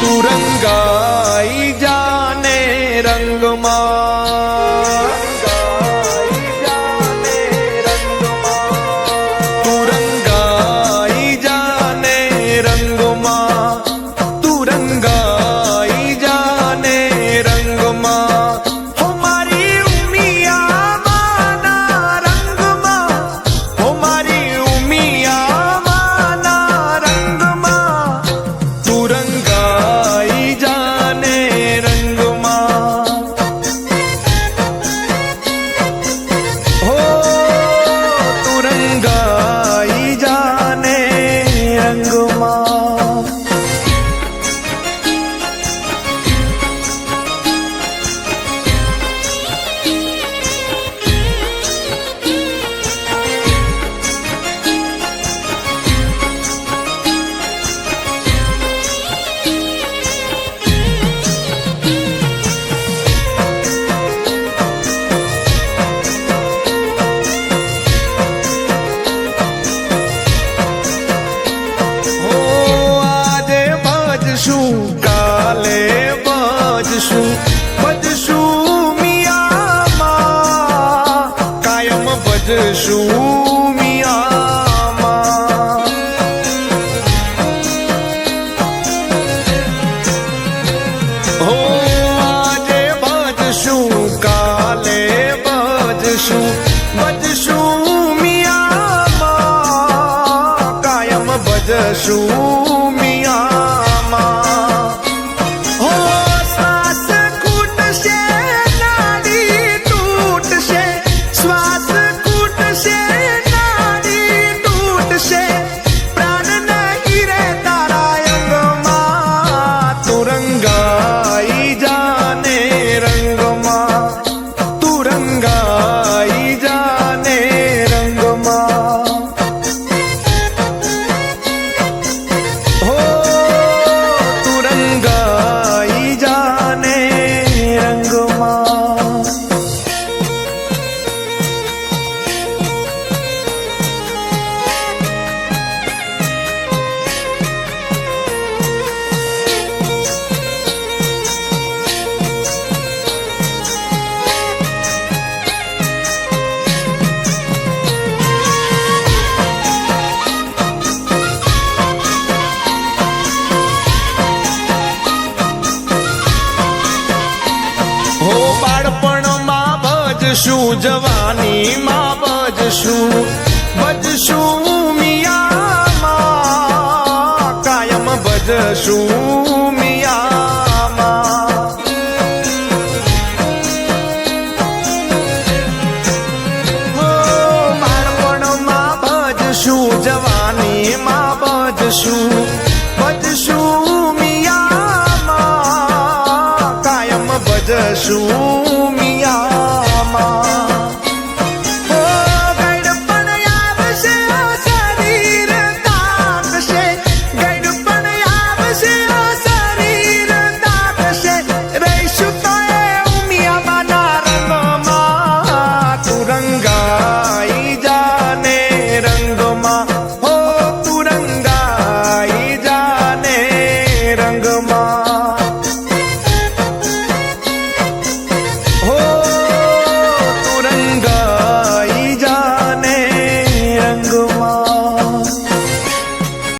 તું રંગાઈ જાને રંગમાં, તું રંગાઈ જાને રંગમાં, તું રંગાઈ જાને રંગમાં, હો મારી ઉમિયામાંના રંગમાં, હો મારી ઉમિયામાંના રંગમાં, તું રંગાઈ જાને રંગમાં, હો તું રંગાઈ જાને રંગમાં. કાલે બજશું બજશું મિયામાં, કાયમ બજશું મિયામાં, હો આજે બજશું કાલે બજશું બજશું મિયામાં, કાયમ બજશું મિયામાં, હો શ્વાસ ખૂટશે નાડી તૂટશે, શ્વાસ ખૂટશે નાડી તૂટશે, પ્રાણ નહીં રે તારા અંગમાં, તું રંગાઈ જાને રંગમાં, તું રંગાઈ જાને રંગમાં, હો તું રંગાઈ જાને રંગમાં. હો બાળપણમાં બજશું જવાનીમાં બજશું બજશું મિયામાં, કાયમ બજશું